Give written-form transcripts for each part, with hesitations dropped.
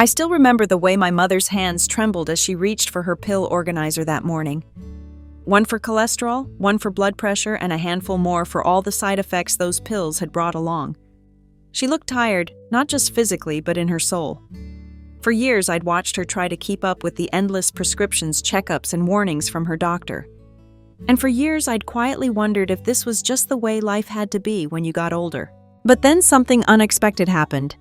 I still remember the way my mother's hands trembled as she reached for her pill organizer that morning. One for cholesterol, one for blood pressure, and a handful more for all the side effects those pills had brought along. She looked tired, not just physically, but in her soul. For years, I'd watched her try to keep up with the endless prescriptions, checkups, and warnings from her doctor. And for years, I'd quietly wondered if this was just the way life had to be when you got older. But then something unexpected happened.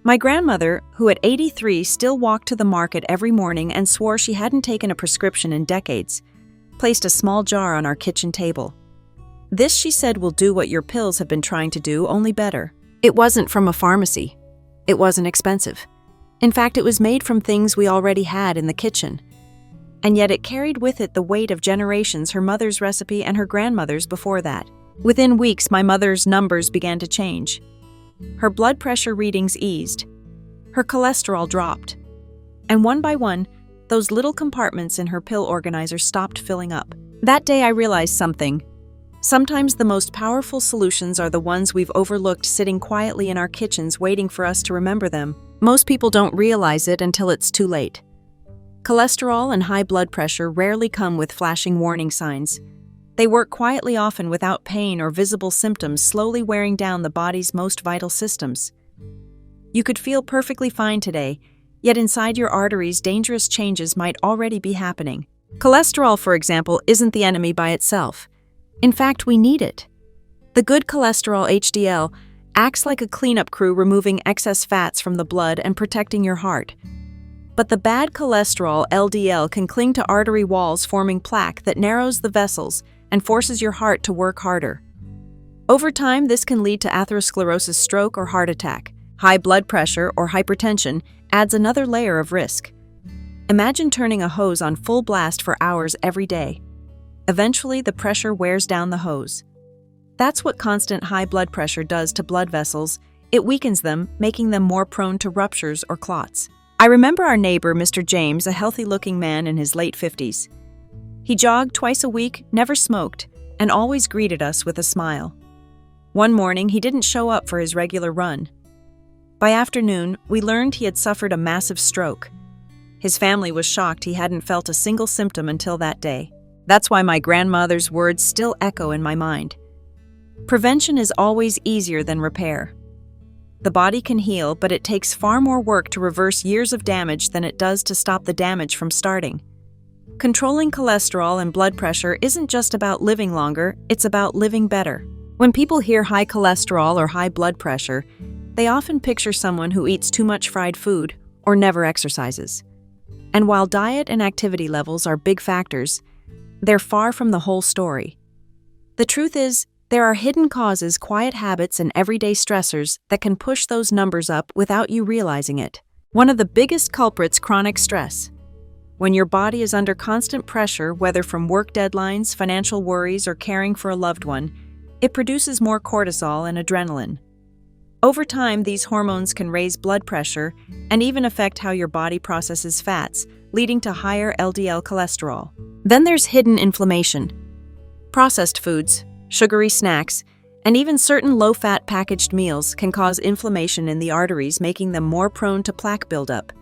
My grandmother, who at 83 still walked to the market every morning and swore she hadn't taken a prescription in decades, placed a small jar on our kitchen table. This, she said, will do what your pills have been trying to do, only better. It wasn't from a pharmacy. It wasn't expensive. In fact, it was made from things we already had in the kitchen. And yet it carried with it the weight of generations, her mother's recipe and her grandmother's before that. Within weeks, my mother's numbers began to change. Her blood pressure readings eased. Her cholesterol dropped. And one by one, those little compartments in her pill organizer stopped filling up. That day I realized something. Sometimes the most powerful solutions are the ones we've overlooked, sitting quietly in our kitchens waiting for us to remember them. Most people don't realize it until it's too late. Cholesterol and high blood pressure rarely come with flashing warning signs. They work quietly, often without pain or visible symptoms, slowly wearing down the body's most vital systems. You could feel perfectly fine today, yet inside your arteries, dangerous changes might already be happening. Cholesterol, for example, isn't the enemy by itself. In fact, we need it. The good cholesterol, HDL, acts like a cleanup crew, removing excess fats from the blood and protecting your heart. But the bad cholesterol, LDL, can cling to artery walls, forming plaque that narrows the vessels and forces your heart to work harder. Over time, this can lead to atherosclerosis, stroke, or heart attack. High blood pressure or hypertension adds another layer of risk. Imagine turning a hose on full blast for hours every day. Eventually, the pressure wears down the hose. That's what constant high blood pressure does to blood vessels. It weakens them, making them more prone to ruptures or clots. I remember our neighbor, Mr. James, a healthy-looking man in his late 50s. He jogged twice a week, never smoked, and always greeted us with a smile. One morning, he didn't show up for his regular run. By afternoon, we learned he had suffered a massive stroke. His family was shocked he hadn't felt a single symptom until that day. That's why my grandmother's words still echo in my mind. Prevention is always easier than repair. The body can heal, but it takes far more work to reverse years of damage than it does to stop the damage from starting. Controlling cholesterol and blood pressure isn't just about living longer, it's about living better. When people hear high cholesterol or high blood pressure, they often picture someone who eats too much fried food or never exercises. And while diet and activity levels are big factors, they're far from the whole story. The truth is, there are hidden causes, quiet habits, and everyday stressors that can push those numbers up without you realizing it. One of the biggest culprits, chronic stress. When your body is under constant pressure, whether from work deadlines, financial worries, or caring for a loved one, it produces more cortisol and adrenaline. Over time, these hormones can raise blood pressure and even affect how your body processes fats, leading to higher LDL cholesterol. Then there's hidden inflammation. Processed foods, sugary snacks, and even certain low-fat packaged meals can cause inflammation in the arteries, making them more prone to plaque buildup.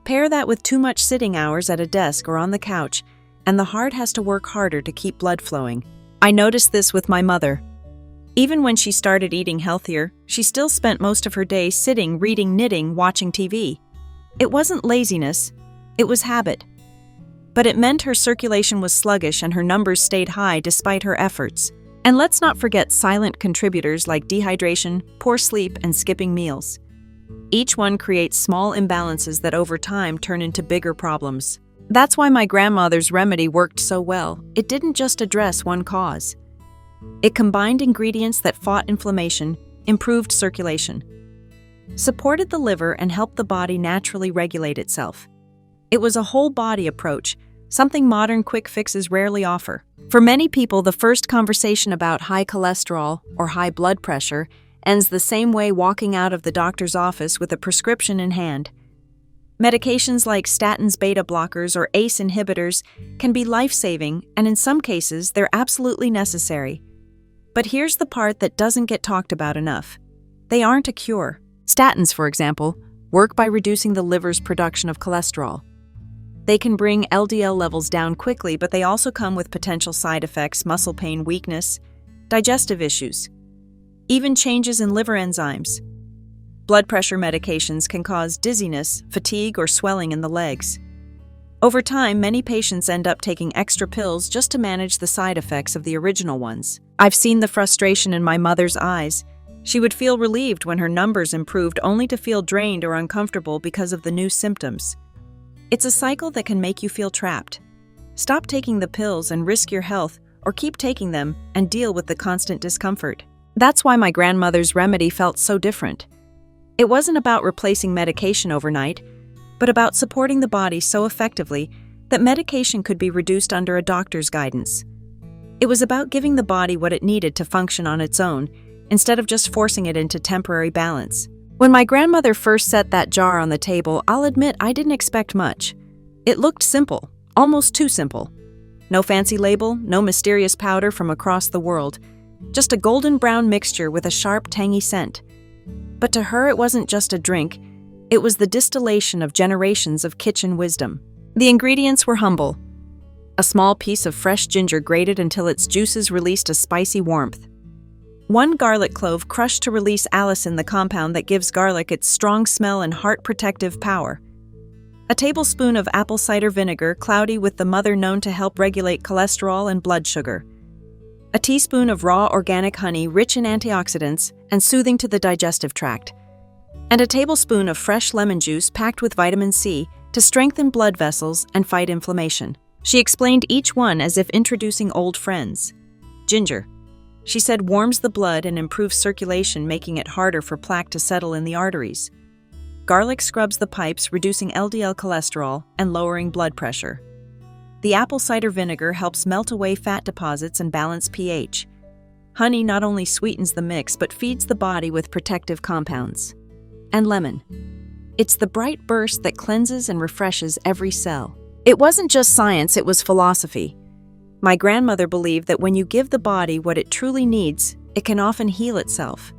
Pair that with too much sitting hours at a desk or on the couch, and the heart has to work harder to keep blood flowing. I noticed this with my mother. Even when she started eating healthier, she still spent most of her day sitting, reading, knitting, watching TV. It wasn't laziness, it was habit. But it meant her circulation was sluggish and her numbers stayed high despite her efforts. And let's not forget silent contributors like dehydration, poor sleep, and skipping meals. Each one creates small imbalances that over time turn into bigger problems. That's why my grandmother's remedy worked so well. It didn't just address one cause. It combined ingredients that fought inflammation, improved circulation, supported the liver, and helped the body naturally regulate itself. It was a whole-body approach, something modern quick fixes rarely offer. For many people, the first conversation about high cholesterol or high blood pressure ends the same way, walking out of the doctor's office with a prescription in hand. Medications like statins, beta blockers, or ACE inhibitors can be life-saving, and in some cases, they're absolutely necessary. But here's the part that doesn't get talked about enough. They aren't a cure. Statins, for example, work by reducing the liver's production of cholesterol. They can bring LDL levels down quickly, but they also come with potential side effects: muscle pain, weakness, digestive issues, even changes in liver enzymes. Blood pressure medications can cause dizziness, fatigue, or swelling in the legs. Over time, many patients end up taking extra pills just to manage the side effects of the original ones. I've seen the frustration in my mother's eyes. She would feel relieved when her numbers improved, only to feel drained or uncomfortable because of the new symptoms. It's a cycle that can make you feel trapped. Stop taking the pills and risk your health, or keep taking them and deal with the constant discomfort. That's why my grandmother's remedy felt so different. It wasn't about replacing medication overnight, but about supporting the body so effectively that medication could be reduced under a doctor's guidance. It was about giving the body what it needed to function on its own, instead of just forcing it into temporary balance. When my grandmother first set that jar on the table, I'll admit I didn't expect much. It looked simple, almost too simple. No fancy label, no mysterious powder from across the world, just a golden brown mixture with a sharp, tangy scent. But to her, it wasn't just a drink. It was the distillation of generations of kitchen wisdom. The ingredients were humble. A small piece of fresh ginger grated until its juices released a spicy warmth. 1 garlic clove crushed to release allicin, the compound that gives garlic its strong smell and heart-protective power. A tablespoon of apple cider vinegar, cloudy with the mother known to help regulate cholesterol and blood sugar. A teaspoon of raw organic honey, rich in antioxidants and soothing to the digestive tract. And a tablespoon of fresh lemon juice packed with vitamin C to strengthen blood vessels and fight inflammation. She explained each one as if introducing old friends. Ginger, she said, warms the blood and improves circulation, making it harder for plaque to settle in the arteries. Garlic scrubs the pipes, reducing LDL cholesterol and lowering blood pressure. The apple cider vinegar helps melt away fat deposits and balance pH. Honey not only sweetens the mix but feeds the body with protective compounds. And lemon. It's the bright burst that cleanses and refreshes every cell. It wasn't just science, it was philosophy. My grandmother believed that when you give the body what it truly needs, it can often heal itself.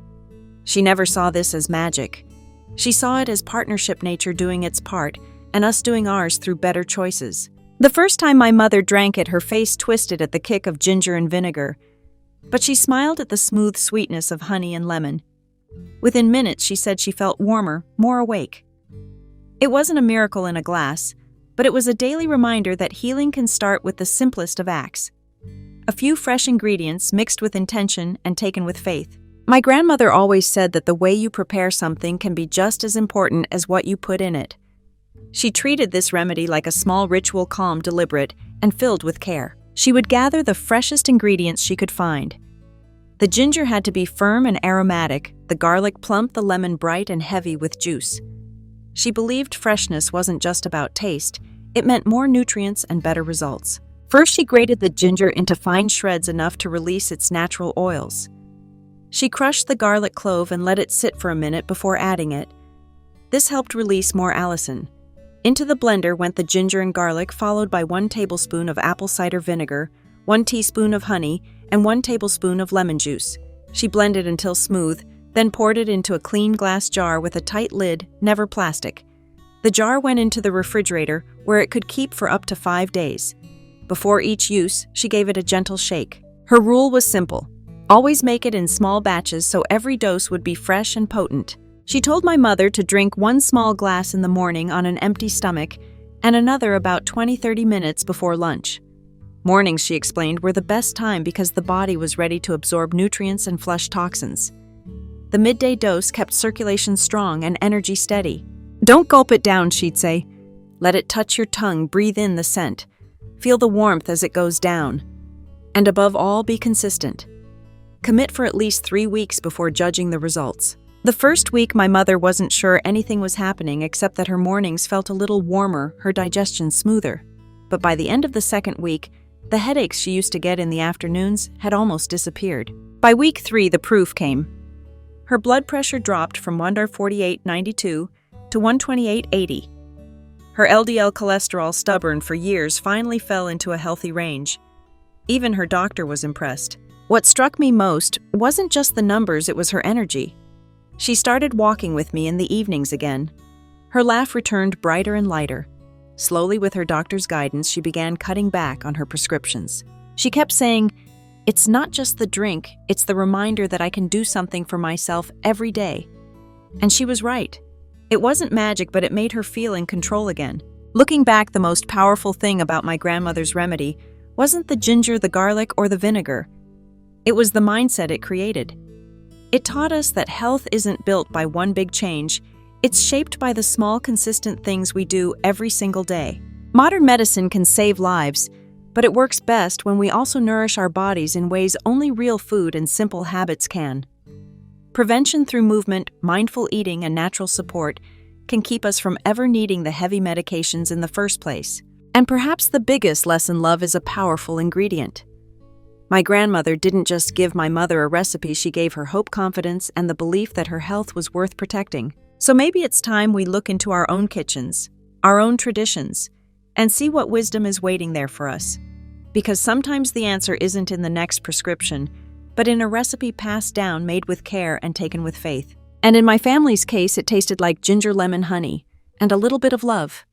She never saw this as magic. She saw it as partnership, nature doing its part, and us doing ours through better choices. The first time my mother drank it, her face twisted at the kick of ginger and vinegar, but she smiled at the smooth sweetness of honey and lemon. Within minutes, she said she felt warmer, more awake. It wasn't a miracle in a glass, but it was a daily reminder that healing can start with the simplest of acts. A few fresh ingredients mixed with intention and taken with faith. My grandmother always said that the way you prepare something can be just as important as what you put in it. She treated this remedy like a small ritual, calm, deliberate, and filled with care. She would gather the freshest ingredients she could find. The ginger had to be firm and aromatic, the garlic plump, the lemon bright and heavy with juice. She believed freshness wasn't just about taste, it meant more nutrients and better results. First, she grated the ginger into fine shreds enough to release its natural oils. She crushed the garlic clove and let it sit for a minute before adding it. This helped release more allicin. Into the blender went the ginger and garlic, followed by 1 tablespoon of apple cider vinegar, 1 teaspoon of honey, and 1 tablespoon of lemon juice. She blended until smooth, then poured it into a clean glass jar with a tight lid, never plastic. The jar went into the refrigerator, where it could keep for up to 5 days. Before each use, she gave it a gentle shake. Her rule was simple: always make it in small batches so every dose would be fresh and potent. She told my mother to drink 1 small glass in the morning on an empty stomach and another about 20-30 minutes before lunch. Mornings, she explained, were the best time because the body was ready to absorb nutrients and flush toxins. The midday dose kept circulation strong and energy steady. Don't gulp it down, she'd say. Let it touch your tongue, breathe in the scent. Feel the warmth as it goes down. And above all, be consistent. Commit for at least 3 weeks before judging the results. The first week, my mother wasn't sure anything was happening except that her mornings felt a little warmer, her digestion smoother. But by the end of the second week, the headaches she used to get in the afternoons had almost disappeared. By week 3, the proof came. Her blood pressure dropped from 148/92 to 128/80. Her LDL cholesterol, stubborn for years, finally fell into a healthy range. Even her doctor was impressed. What struck me most wasn't just the numbers, it was her energy. She started walking with me in the evenings again. Her laugh returned brighter and lighter. Slowly, with her doctor's guidance, she began cutting back on her prescriptions. She kept saying, "It's not just the drink, it's the reminder that I can do something for myself every day." And she was right. It wasn't magic, but it made her feel in control again. Looking back, the most powerful thing about my grandmother's remedy wasn't the ginger, the garlic, or the vinegar. It was the mindset it created. It taught us that health isn't built by one big change. It's shaped by the small, consistent things we do every single day. Modern medicine can save lives, but it works best when we also nourish our bodies in ways only real food and simple habits can. Prevention through movement, mindful eating, and natural support can keep us from ever needing the heavy medications in the first place. And perhaps the biggest lesson: love is a powerful ingredient. My grandmother didn't just give my mother a recipe, she gave her hope, confidence, and the belief that her health was worth protecting. So maybe it's time we look into our own kitchens, our own traditions, and see what wisdom is waiting there for us. Because sometimes the answer isn't in the next prescription, but in a recipe passed down, made with care, and taken with faith. And in my family's case, it tasted like ginger lemon honey and a little bit of love.